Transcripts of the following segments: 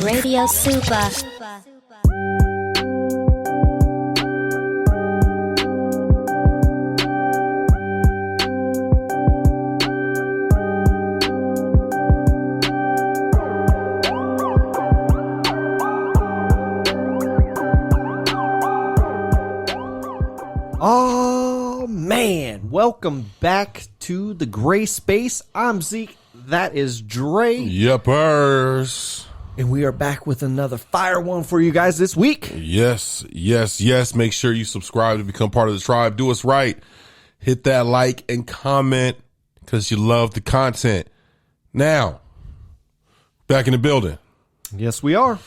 Radio Super. Oh man, welcome back to the Gray Space. I'm Zeke, that is Dre. Yuppers. And we are back with another fire one for you guys this week. Yes. Make sure you subscribe to become part of the tribe. Do us right. Hit that like and comment because you love the content. Now, back in the building. Yes, we are.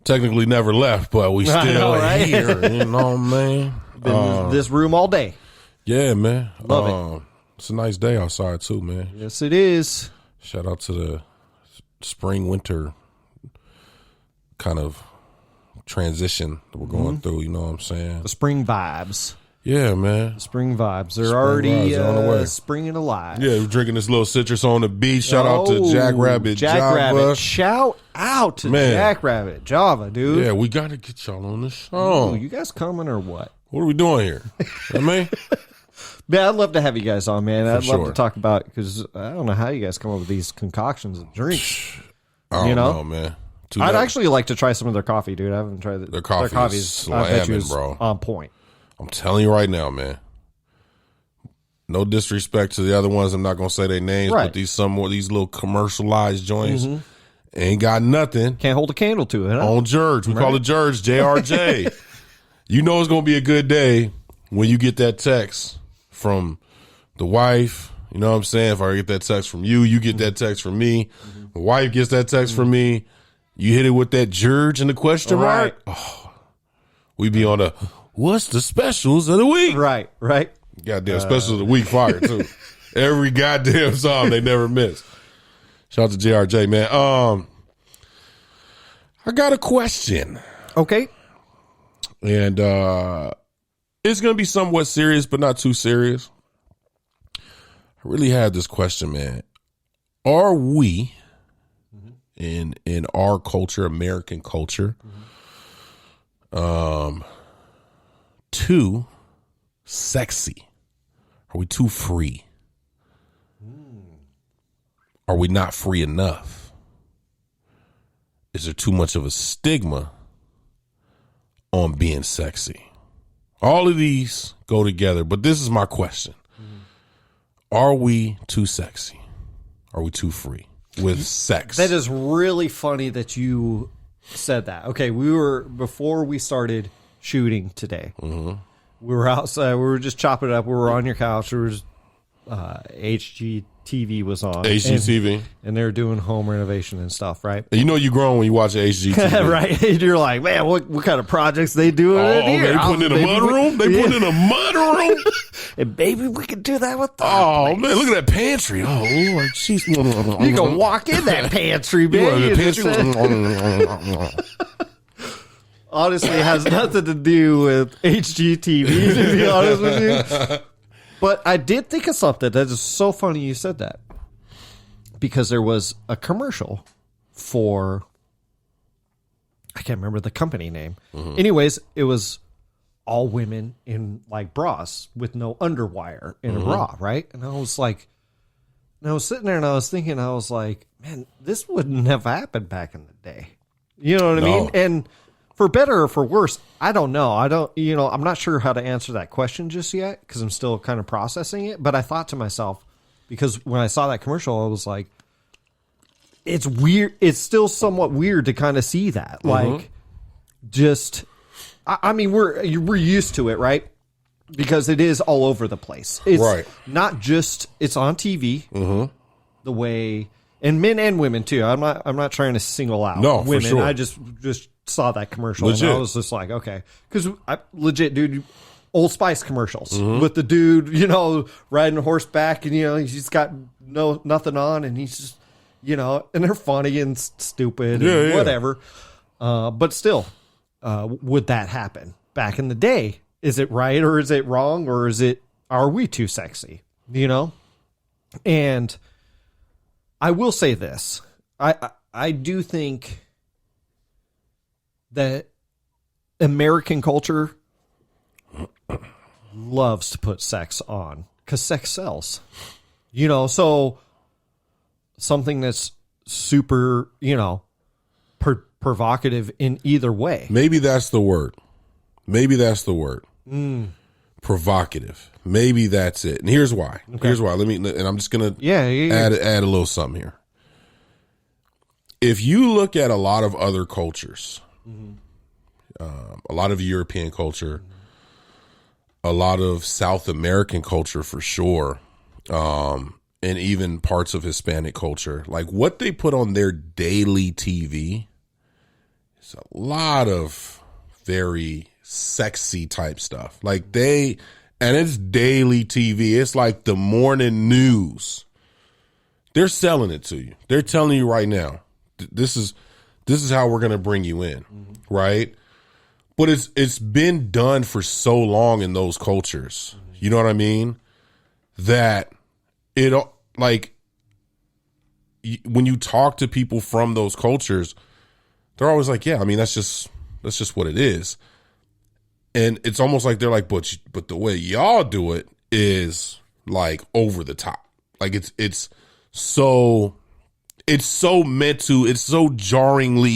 Technically never left, but we still know, right? here. You know, man. Been in this room all day. Yeah, man. Love it. It's a nice day outside too, man. Yes, it is. Shout out to the spring winter kind of transition that we're going through. You know what I'm saying? The spring vibes. Yeah, man. Spring vibes. They're Spring already vibes are on the way. springing alive. Yeah, we're drinking this little citrus on the beach. Shout out to Jackrabbit Java. Shout out to Man. Jackrabbit Java, dude. Yeah, we got to get y'all on the show. Ooh, you guys coming or what? What are we doing here? I mean, Man, I'd love to have you guys on, man. I'd love sure. to talk about, because I don't know how you guys come up with these concoctions of drinks. I don't You know? know, man. I'd actually like to try some of their coffee, dude. I haven't tried it. Their coffee is I bet you slamming, bro. on point. I'm telling you right now, man. No disrespect to the other ones. I'm not gonna say their names, Right. but these little commercialized joints ain't got nothing Can't hold a candle to it, huh? on Jurge. We call it Jurge, JRJ. You know it's gonna be a good day when you get that text from the wife. You know what I'm saying? If I get that text from you, you get that text from me. The wife gets that text from me. You hit it with that Jurge and the question Right. mark. Oh, we be on the what's the specials of the week? Right. Goddamn specials of the week fire too. Every goddamn song they never miss. Shout out to JRJ, man. I got a question. Okay. And it's gonna be somewhat serious, but not too serious. I really had this question, man. Are we in our culture, American culture, too sexy? Are we too free? Are we not free enough? Is there too much of a stigma on being sexy? All of these go together, but this is my question. Are we too sexy? Are we too free with sex? That is really funny that you said that. Okay, before we started shooting today, we were outside. We were just chopping it up. We were on your couch. There was HGTV was on. HGTV. And they were doing home renovation and stuff, right? You know you grown when you watch HGTV. Right. And you're like, man, what kind of projects they doing Oh, in here? they putting in a mud room? They putting in a mud room? And baby, we can do that with the Oh, man, look at that pantry. Oh, Lord, jeez. You can walk in that pantry, man. You You want just the said- Honestly, it has nothing to do with HGTV, to be honest with you. But I did think of something that is so funny you said that. Because there was a commercial for, I can't remember the company name. Anyways, it was all women in like bras with no underwire in a bra, right? And I was like, and I was sitting there and I was thinking, I was like, man, this wouldn't have happened back in the day. You know what I mean? And for better or for worse, I don't know. I'm not sure how to answer that question just yet because I'm still kind of processing it. But I thought to myself, because when I saw that commercial, I was like, it's weird. It's still somewhat weird to kind of see that. Like, just, I mean, we're used to it, right? Because it is all over the place. It's Right. not just, it's on TV, the way, and men and women too. I'm not trying to single out No, for women. sure. I just saw that commercial Legit. and I was just like, okay, because I legit, dude, Old Spice commercials with the dude, riding horseback and he's got nothing on and he's just, and they're funny and stupid and whatever. But still, would that happen back in the day? Is it right or is it wrong or are we too sexy? And I will say this. I do think that American culture loves to put sex on because sex sells. You know, so something that's super, you know, provocative in either way. Maybe that's the word. Provocative. Maybe that's it. And here's why. Okay. Here's why. And I'm just gonna Yeah. add a little something here. If you look at a lot of other cultures, a lot of European culture, a lot of South American culture for sure, and even parts of Hispanic culture, like what they put on their daily TV is a lot of very sexy type stuff. Like and it's daily TV. It's like the morning news. They're selling it to you. They're telling you right now, this is how we're going to bring you in, right? But it's been done for so long in those cultures. You know what I mean? That it, like, when you talk to people from those cultures, they're always like, yeah, I mean, that's just what it is. And it's almost like they're like, but the way y'all do it is like over the top. Like it's so jarringly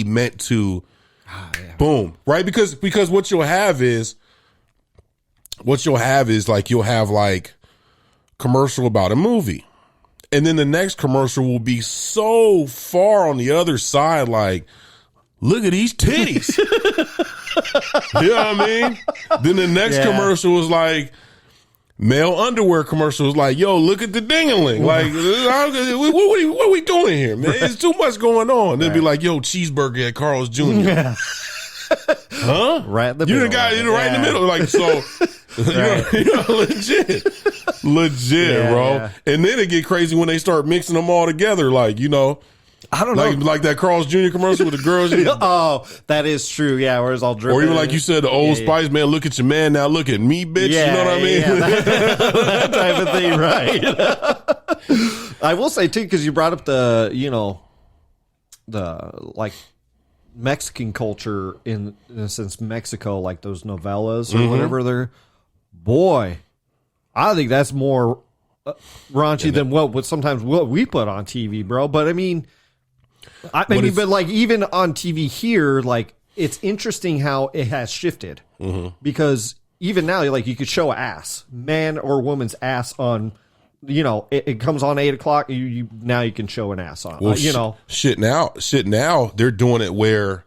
meant to, boom, right? Because what you'll have is like, you'll have like commercial about a movie. And then the next commercial will be so far on the other side, like, look at these titties. You know what I mean? Then the next commercial was like, male underwear commercial was like, yo, look at the ding-a-ling. Like, what are we doing here, man? There's too much going on. Then be like, yo, cheeseburger at Carl's Jr. Yeah. Huh? Right in the You middle. the guy right in the middle. Like, so, legit, bro. Yeah. And then it get crazy when they start mixing them all together. Like, you know, I don't know. like that Carl's Jr. commercial with the girls. Oh, that is true. Yeah, where it's all dripping. Or even like you said, the Old Spice, man, look at your man, now look at me, bitch. Yeah, you know what I mean? Yeah, that type of thing, right? I will say, too, because you brought up the like Mexican culture in a sense, Mexico, like those novellas or whatever they're, boy, I think that's more raunchy than what sometimes what we put on TV, bro. But I mean, but like even on TV here, like it's interesting how it has shifted because even now, like you could show ass, man or woman's ass on, you know, it comes on 8 o'clock. You now you can show an ass on, Well, you know, shit now they're doing it where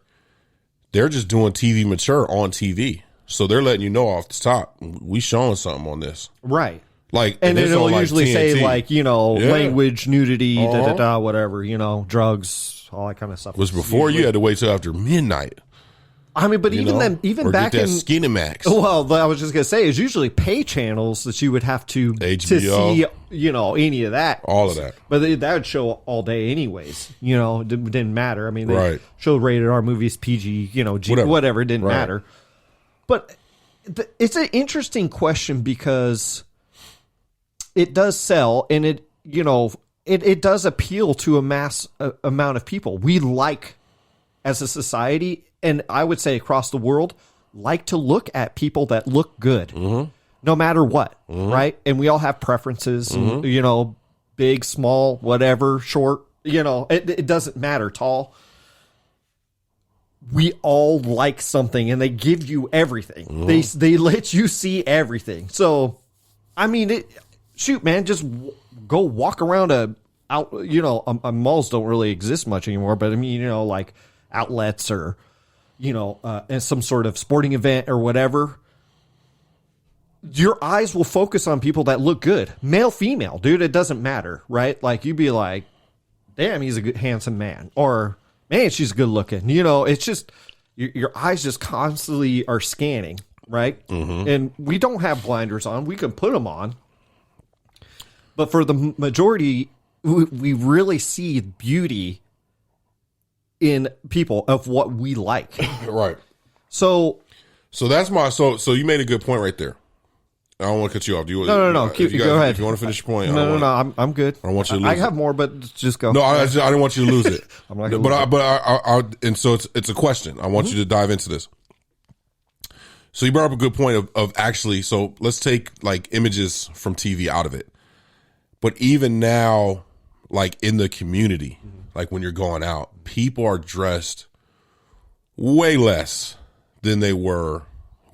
they're just doing TV mature on TV. So they're letting you know off the top, we showing something on this. right. Like, And it's it'll on, like, usually say TNT. like, you know, Yeah. language, nudity, whatever, you know, drugs, all that kind of stuff. Was before you had to wait till after midnight. I mean, but You even know? then, even or back get that in Skinemax. well, I was just gonna say, it's usually pay channels that you would have to HBO. see, you know, any of that, All of that. But that would show all day, anyways. You know, it didn't matter. I mean, they Right. showed rated R movies, PG, you know, G, whatever. It didn't Right. matter. But it's an interesting question because it does sell, and it, you know, it does appeal to a mass amount of people. We like, as a society, and I would say across the world, like to look at people that look good, no matter what, right? And we all have preferences, and, you know, big, small, whatever, short, you know, it doesn't matter, tall. We all like something, and they give you everything. They let you see everything. So, I mean, shoot, man, just go walk around malls don't really exist much anymore, but I mean, you know, like outlets or, you know, some sort of sporting event or whatever. Your eyes will focus on people that look good, male, female, dude. It doesn't matter, right? Like you'd be like, damn, he's a good, handsome man, or man, she's good looking. You know, it's just your eyes just constantly are scanning, right? And we don't have blinders on; we can put them on. But for the majority, we really see beauty in people of what we like. Right. So that's so you made a good point right there. don't want to cut you off. Do you? No. Go ahead. If you want to finish your point, No. I'm good. I don't want you to lose I have more, but just go. No, I didn't want you to lose it. I'm not gonna lose it. And so it's a question. I want you to dive into this. So you brought up a good point of actually. So let's take like images from TV out of it. But even now, like in the community, like when you're going out, people are dressed way less than they were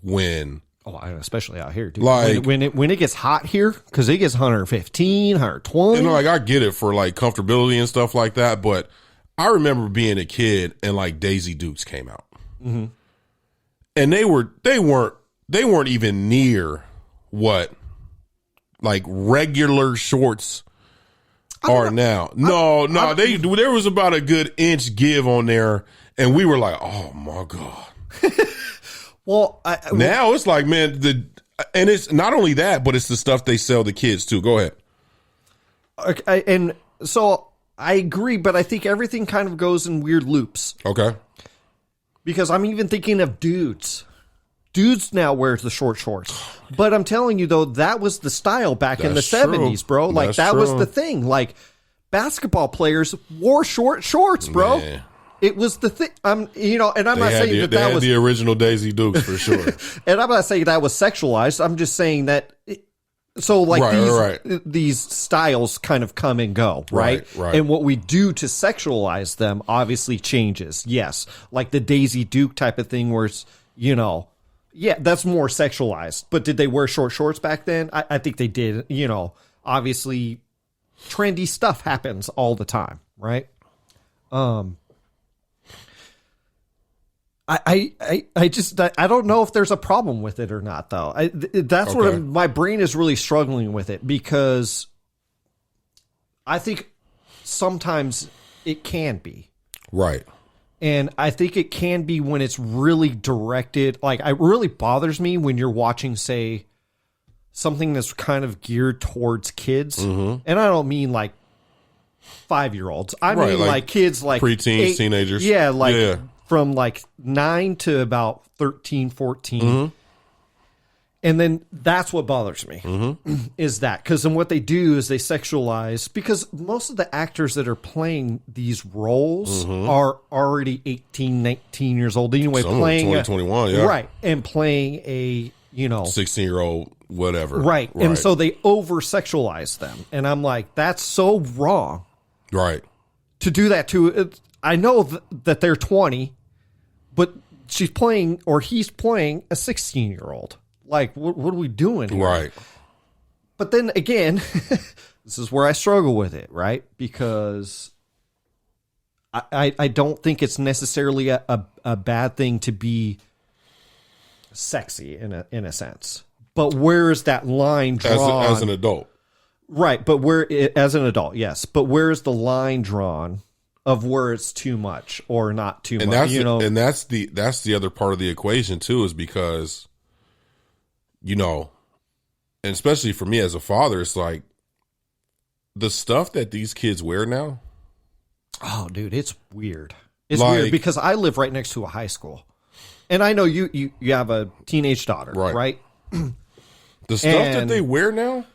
when. Oh, especially out here, dude. Like when it gets hot here, because it gets 115, 120. You know, like I get it for like comfortability and stuff like that, but I remember being a kid and like Daisy Dukes came out, and they weren't even near what like regular shorts are now. No, there was about a good inch give on there, and we were like, oh my god. Well, now it's like, man, and it's not only that, but it's the stuff they sell the kids too. Go ahead. Okay, and so I agree, but I think everything kind of goes in weird loops. Okay. Because I'm even thinking of dudes. Dudes now wears the short shorts. But I'm telling you, though, that was the style back in the 70s, bro. Like, that was the thing. Like, basketball players wore short shorts, bro. Man. It was the thing. And I'm not saying that was the original Daisy Dukes for sure. And I'm not saying that was sexualized. I'm just saying that. These styles kind of come and go, right? Right. And what we do to sexualize them obviously changes. Yes, like the Daisy Duke type of thing, where it's that's more sexualized. But did they wear short shorts back then? I think they did. Obviously, trendy stuff happens all the time, right? I don't know if there's a problem with it or not, though. That's where my brain is really struggling with it, because I think sometimes it can be. Right. And I think it can be when it's really directed. Like, it really bothers me when you're watching, say, something that's kind of geared towards kids. And I don't mean like 5-year-olds. I mean like kids like preteens, teenagers. Yeah, from like 9 to about 13, 14. And then that's what bothers me is that, because then what they do is they sexualize, because most of the actors that are playing these roles are already 18, 19 years old anyway. Some playing 20, 21, yeah. Right. And playing a, 16-year-old, whatever. Right. And so they over-sexualize them. And I'm like, that's so wrong. Right. To do that to, I know that they're 20, but she's playing, or he's playing, a 16-year-old. Like, what are we doing here? Right. But then again, this is where I struggle with it, right? Because I don't think it's necessarily a bad thing to be sexy in a sense. But where is that line drawn? As an adult. Right, but as an adult, yes. But where is the line drawn of where it's too much or not too much? And that's the other part of the equation too, is because, and especially for me as a father, it's like the stuff that these kids wear now. Oh, dude, it's weird. It's weird because I live right next to a high school, and I know you have a teenage daughter, right? The stuff that they wear now,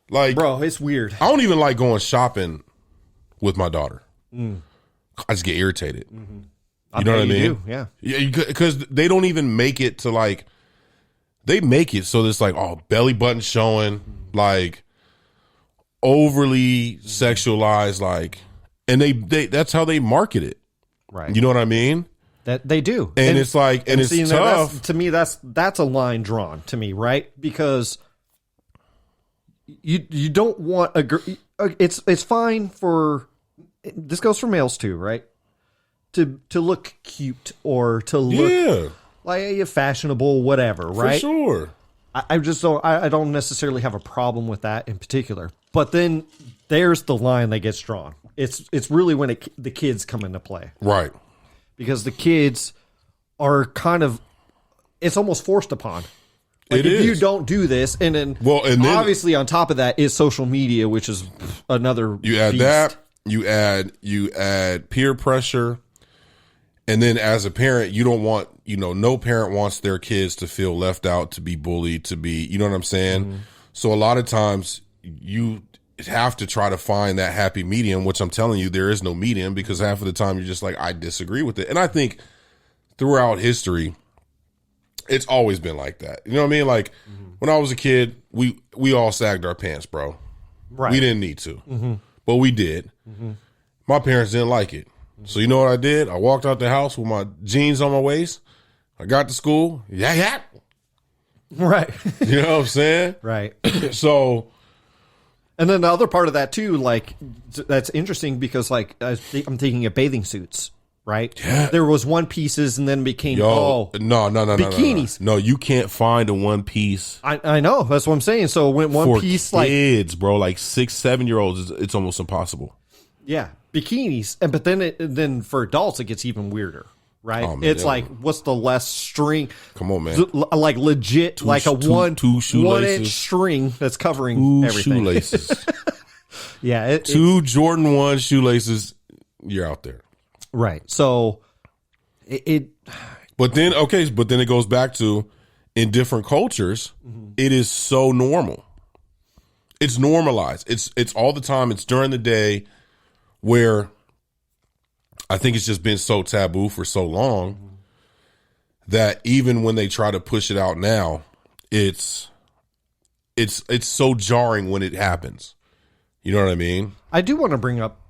like, bro, it's weird. I don't even like going shopping with my daughter. I just get irritated. You know what I mean? Yeah, because they don't even make it to like. They make it so it's like, belly button showing, like overly sexualized, like, and they that's how they market it. Right. You know what I mean? That they do. And it's like, and it's tough. To me, that's a line drawn to me, right? Because you don't want it's fine for, this goes for males too, right? To look cute or to look like fashionable, whatever, right? For sure. I just don't. I don't necessarily have a problem with that in particular. But then there's the line that gets drawn. It's really when the kids come into play, right? Because the kids are kind of, it's almost forced upon. Like, if you don't do this, and then obviously on top of that is social media, which is another. You add beast. that. You add peer pressure. And then as a parent, you don't want, no parent wants their kids to feel left out, to be bullied, to be, you know what I'm saying? Mm-hmm. So a lot of times you have to try to find that happy medium, which I'm telling you, there is no medium, because half of the time you're just like, I disagree with it. And I think throughout history, it's always been like that. You know what I mean? Like when I was a kid, we all sagged our pants, bro. Right. We didn't need to, but we did. My parents didn't like it. So you know what I did? I walked out the house with my jeans on my waist. I got to school. Yeah. Right. You know what I'm saying? Right. So. And then the other part of that too, like, that's interesting because, like, I'm thinking of bathing suits, right? Yeah. There was one pieces and then became, no, bikinis. No, you can't find a one piece. I know. That's what I'm saying. So when one for piece, kids, bro, like 6, 7 year olds, it's almost impossible. Yeah, bikinis, but then for adults it gets even weirder, right? Oh, man, it's like, what's the less string? Come on, man. Like legit, like a two 1-inch string that's covering everything. Shoelaces. Yeah, two Jordan 1 shoelaces. You're out there, right? So But then it goes back to, in different cultures, it is so normal. It's normalized. It's all the time. It's during the day. Where I think it's just been so taboo for so long that even when they try to push it out now, it's so jarring when it happens. You know what I mean? I do want to bring up,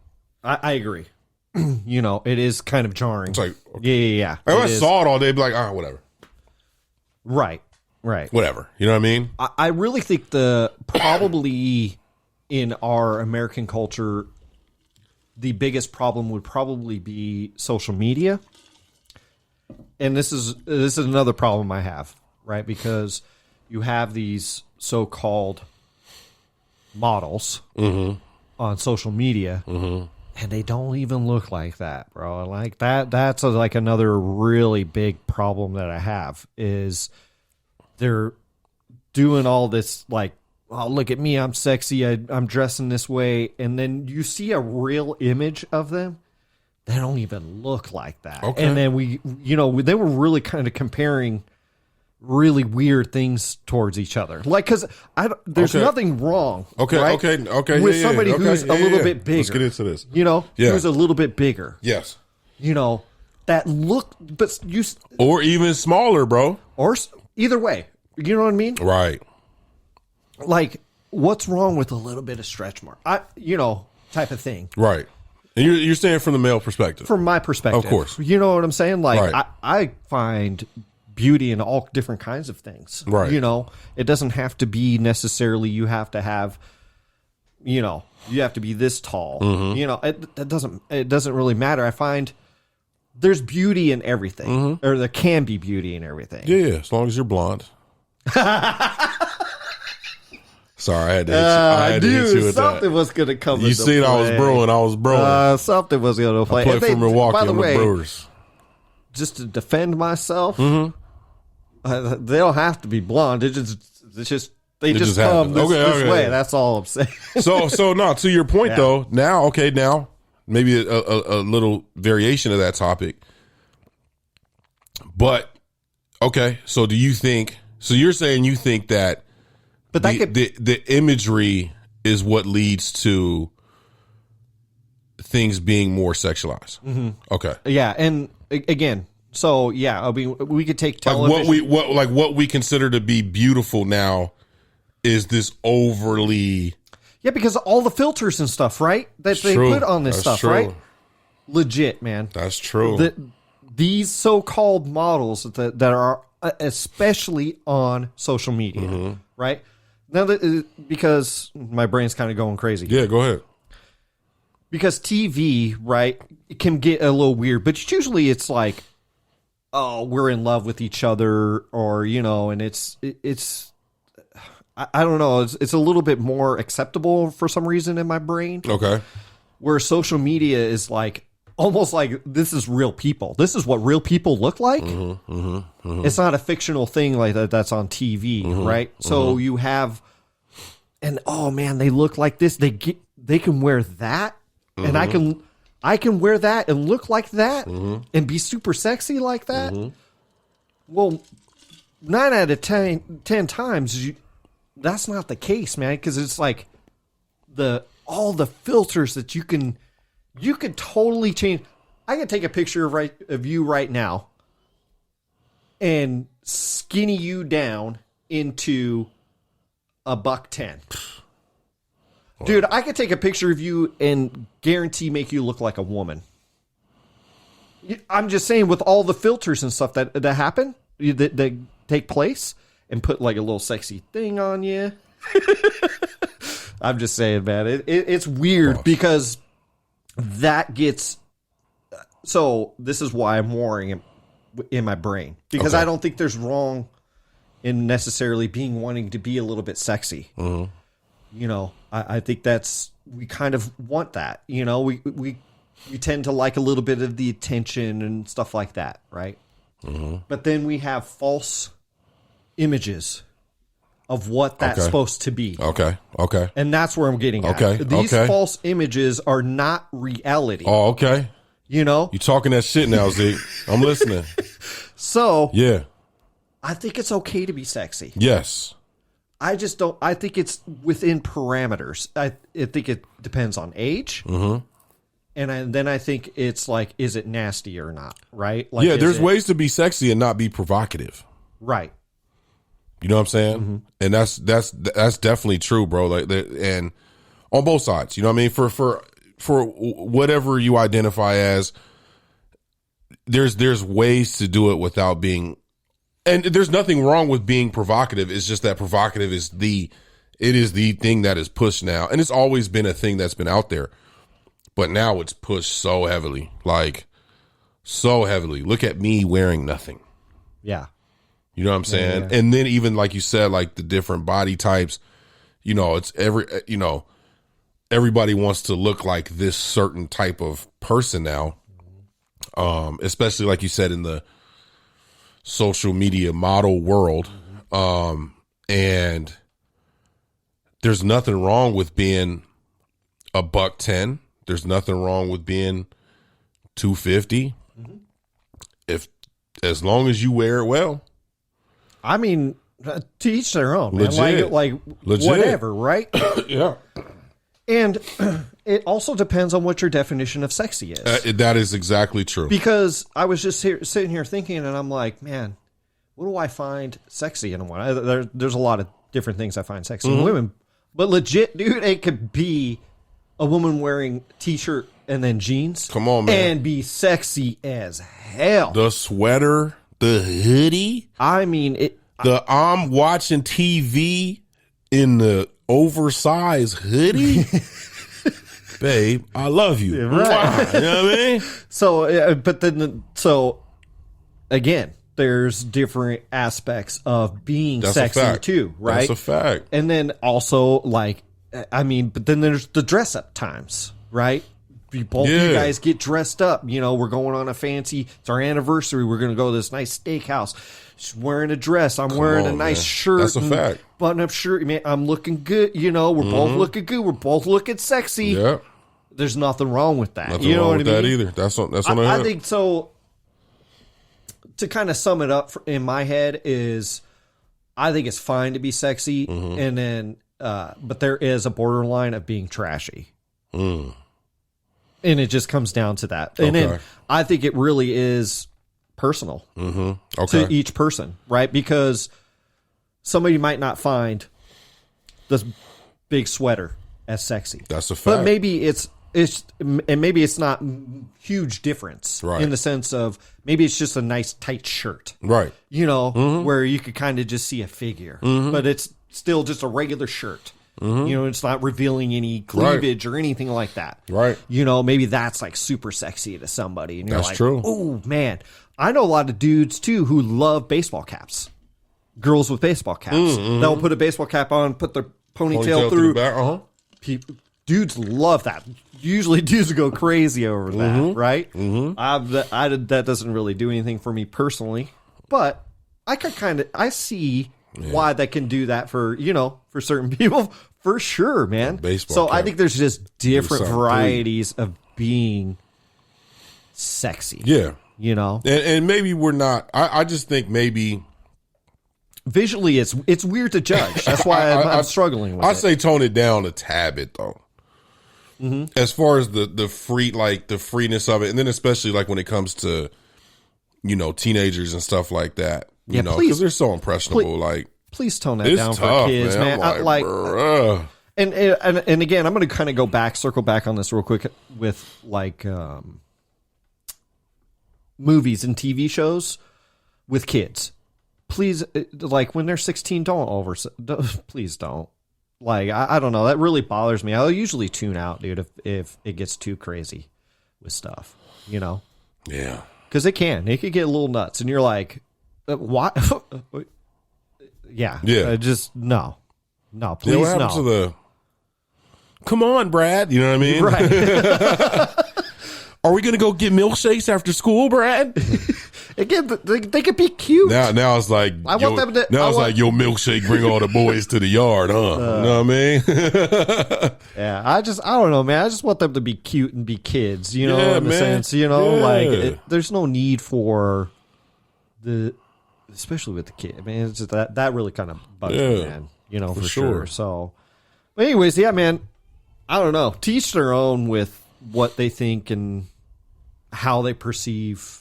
I agree. It is kind of jarring. It's like, okay. Yeah. If I saw it all day, I'd be like, whatever. Right. Whatever. You know what I mean? I really think probably in our American culture, the biggest problem would probably be social media. And this is another problem I have, right? Because you have these so-called models on social media, and they don't even look like that, bro. Like that's like another really big problem that I have is they're doing all this like, oh, look at me, I'm sexy, I'm dressing this way. And then you see a real image of them, they don't even look like that. Okay. And then they were really kind of comparing really weird things towards each other. Like, because there's nothing wrong. Okay. With somebody who's a little bit bigger. Let's get into this. Who's a little bit bigger. Yes. That look, but or even smaller, bro. Or either way. You know what I mean? Right. Like, what's wrong with a little bit of stretch mark? Type of thing. Right. And you're saying from the male perspective. From my perspective. Of course. You know what I'm saying? Like, right. I find beauty in all different kinds of things. Right. It doesn't have to be necessarily you have to have, you have to be this tall. It doesn't really matter. I find there's beauty in everything. Or there can be beauty in everything. Yeah, as long as you're blonde. Sorry, I had to hit you with something that. was going to come. You seen I was broing. Something was going to play. I play for Milwaukee. By the way, Brewers. Just to defend myself, they don't have to be blonde. They just come this way. That's all I'm saying. So no. To your point though, now maybe a little variation of that topic, but okay. So do you think? So you're saying you think that? But the imagery is what leads to things being more sexualized. Okay. Yeah, and again, so I mean, we could take television. What we consider to be beautiful now is this overly. Yeah, because of all the filters and stuff, right? That they put on this stuff, right? Legit, man. That's true. These so-called models that are especially on social media, right? Now, because my brain's kind of going crazy. Yeah, go ahead. Because TV, right, it can get a little weird, but usually it's like, oh, we're in love with each other, or and it's I don't know, it's a little bit more acceptable for some reason in my brain. Okay. Where social media is like almost like this is real people. This is what real people look like. It's not a fictional thing like that's on TV, right? So you have, and oh man, they look like this. They can wear that, and I can I can wear that and look like that and be super sexy like that. Well, 9 out of 10 times, that's not the case, man. Because it's like all the filters that you can totally change. I can take a picture of you right now and skinny you down into a $110. Dude, I could take a picture of you and guarantee make you look like a woman. I'm just saying, with all the filters and stuff that happen, that take place, and put like a little sexy thing on you. I'm just saying, man, it's weird because that gets. So this is why I'm worrying in my brain, because I don't think there's wrong in necessarily wanting to be a little bit sexy. You know, I think we kind of want that. You know, we tend to like a little bit of the attention and stuff like that, right? But then we have false images of what that's supposed to be. Okay. And that's where I'm getting at. These false images are not reality. Oh, okay. You know? You talking that shit now, Zeke. I'm listening. So, yeah. I think it's okay to be sexy. Yes. I just don't. I think it's within parameters. I think it depends on age. And then I think it's like, is it nasty or not? Right? Like, yeah, there's ways to be sexy and not be provocative. Right. You know what I'm saying? And that's definitely true, bro. Like, and on both sides, you know what I mean? For whatever you identify as, there's ways to do it without being. And there's nothing wrong with being provocative. It's just that provocative is the thing that is pushed now. And it's always been a thing that's been out there. But now it's pushed so heavily. Like, so heavily. Look at me wearing nothing. Yeah. You know what I'm saying? Yeah. And then even like you said, like the different body types, you know, everybody wants to look like this certain type of person now. Especially like you said in the social media model world. And there's nothing wrong with being a $110. There's nothing wrong with being 250. As long as you wear it well. I mean, to each their own, man. Legit. Like whatever, right? Yeah. And it also depends on what your definition of sexy is. That is exactly true. Because I was just sitting here thinking, and I'm like, man, what do I find sexy in a woman? There's a lot of different things I find sexy in women. But legit, dude, it could be a woman wearing t-shirt and then jeans. Come on, man. And be sexy as hell. The sweater, the hoodie. I mean, I'm watching TV in the oversized hoodie. Babe, I love you. Right. You know what I mean? So, but then, again, there's different aspects of being sexy too, right? That's a fact. And then also, like, I mean, but then there's the dress up times, right? Both you guys get dressed up. You know, we're going on it's our anniversary. We're going to go to this nice steakhouse. She's wearing a dress. I'm wearing a nice shirt. That's a fact. Button up shirt. Man, I'm looking good. You know, we're both looking good. We're both looking sexy. Yeah. There's nothing wrong with that. Nothing wrong with that either. That's what I think. So to kind of sum it up in my head is, I think it's fine to be sexy, and then, but there is a borderline of being trashy. And it just comes down to that. And then I think it really is personal to each person, right? Because somebody might not find this big sweater as sexy. That's a fact. But maybe it's not huge difference in the sense of maybe it's just a nice tight shirt. Right. You know, where you could kind of just see a figure. But it's still just a regular shirt. You know, it's not revealing any cleavage or anything like that. Right. You know, maybe that's like super sexy to somebody. And you're that's like, true. Oh, man. I know a lot of dudes, too, who love baseball caps. Girls with baseball caps. They'll put a baseball cap on, put their ponytail through. The back. Dudes love that. Usually dudes go crazy over that, right? That doesn't really do anything for me personally. But I see why they can do that for certain people. For sure, man. Baseball so cap. I think there's just different varieties of being sexy. Yeah. You know? And maybe we're not. I just think maybe visually it's weird to judge. That's why I'm struggling with it. I say tone it down a tad bit though. Mm-hmm. As far as the freeness of it, and then especially like when it comes to, you know, teenagers and stuff like that. You know, because they're so impressionable. Please tone that down tough, for kids, man. And again, I'm going to kind of circle back on this real quick with like movies and TV shows with kids. Please, like when they're 16, please don't. Like, I don't know. That really bothers me. I'll usually tune out, dude, if it gets too crazy with stuff, you know? Yeah. Because it could get a little nuts. And you're like, what? Yeah. Just, no. No, please, what happened to the, come on, Brad. You know what I mean? Right. Are we going to go get milkshakes after school, Brad? Again, they could be cute. Now it's like like your milkshake bring all the boys to the yard, huh? You know what I mean? Yeah, I don't know, man. I just want them to be cute and be kids, you know, in a sense, you know, there's no need for especially with the kid. I mean, it's just that really kind of bugs me, man, you know, for sure. So, but anyways, yeah, man, I don't know. To each their own with what they think and how they perceive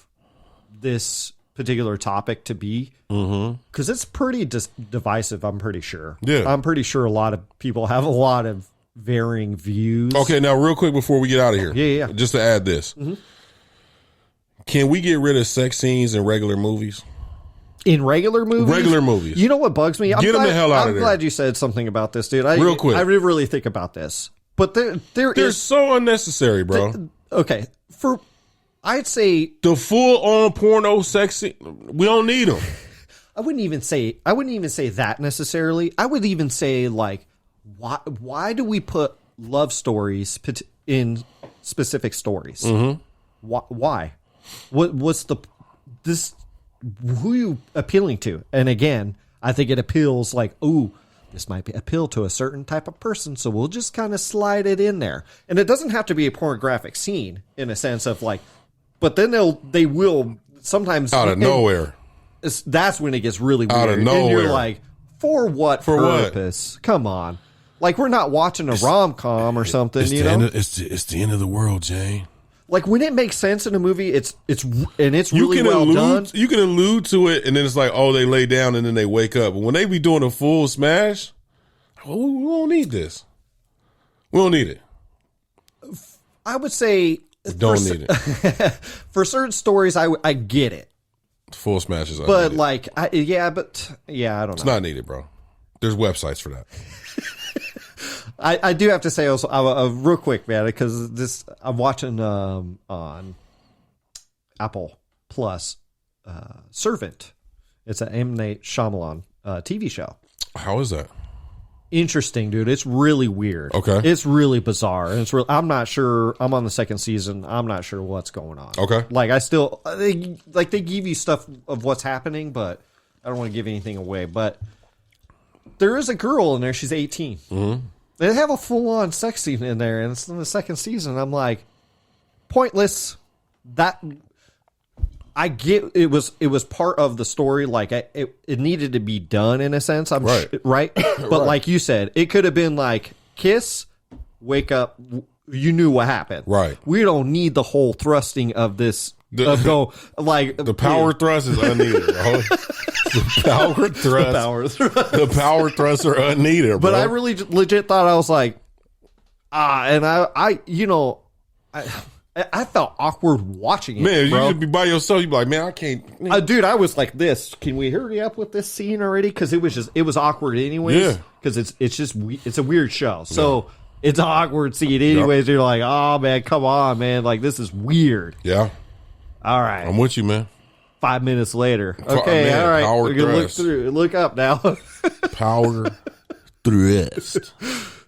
this particular topic to be, because it's pretty divisive. I'm pretty sure. Yeah, I'm pretty sure a lot of people have a lot of varying views. Okay, now real quick before we get out of here, yeah, just to add this, can we get rid of sex scenes in regular movies? In regular movies, you know what bugs me? Get them the hell out of there. I'm glad you said something about this, dude. Real quick, I really think about this, but they're so unnecessary, bro. Okay, I'd say the full-on porno sex scene, we don't need them. I wouldn't even say that necessarily. I would even say like, why do we put love stories in specific stories? Why? What's who are you appealing to? And again, I think it appeals like, ooh, this might appeal to a certain type of person, so we'll just kind of slide it in there. And it doesn't have to be a pornographic scene in a sense of like, but then they will sometimes out of nowhere. That's when it gets really weird. Out of nowhere. And you're like, for what purpose? What? Come on. Like, we're not watching a rom-com or something, you know? It's the end of the world, Jane. Like, when it makes sense in a movie, it's really well done. You can allude to it, and then it's like, oh, they lay down and then they wake up. But when they be doing a full smash, we don't need this. We don't need it. I would say... Don't need it. For certain stories, I get it. Full smashes, but like, I don't know. It's not needed, bro. There's websites for that. I do have to say also, real quick, man, because I'm watching on Apple Plus, Servant. It's an M. Night Shyamalan TV show. How is that? Interesting, dude. It's really weird. Okay. It's really bizarre. And I'm not sure. I'm on the second season. I'm not sure what's going on. Okay. Like, they give you stuff of what's happening, but I don't want to give anything away. But there is a girl in there. She's 18. Mm-hmm. They have a full-on sex scene in there, and it's in the second season. I'm like, pointless. That... I get it was part of the story. Like it needed to be done in a sense. Right. But like you said, it could have been like kiss, wake up. You knew what happened. Right. We don't need the whole thrusting of this. The power thrust is unneeded, bro. The power thrusts are unneeded, bro. But I really legit thought I was like, and I felt awkward watching it. Man, bro. You should be by yourself. You'd be like, man, I can't. Dude, I was like this. Can we hurry up with this scene already? Because it was awkward anyways. Yeah. Because it's a weird show. So it's an awkward scene anyways. Yep. You're like, oh, man, come on, man. Like, this is weird. Yeah. All right. I'm with you, man. 5 minutes later. Okay, man, all right. We're going to look up now. Power thrust.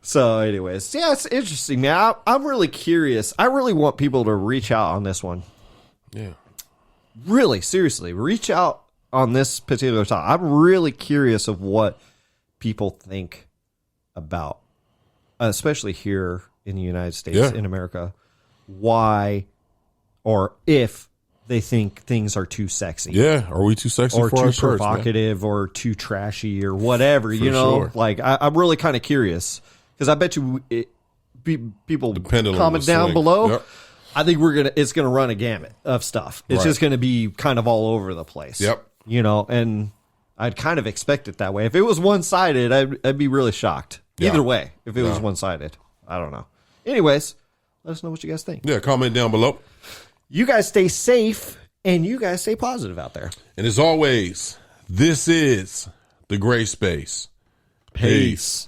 So, anyways, yeah, it's interesting, man. I'm really curious. I really want people to reach out on this one. Yeah. Really, seriously, reach out on this particular topic. I'm really curious of what people think about, especially here in the United States, in America, why or if they think things are too sexy. Yeah, are we too sexy or for too our shirts, man? provocative or too trashy or whatever, you know? sure. Like, I'm really kind of curious because I bet you people pendulum comment will down swing. below. Yep. I think it's going to run a gamut of stuff. It's Right. just going to be kind of all over the place. Yep. You know, and I'd kind of expect it that way. If it was one-sided, I'd be really shocked. Yeah. Either way, if it was one-sided. I don't know. Anyways, let us know what you guys think. Yeah, comment down below. You guys stay safe, and you guys stay positive out there. And as always, this is The Gray Space. Peace.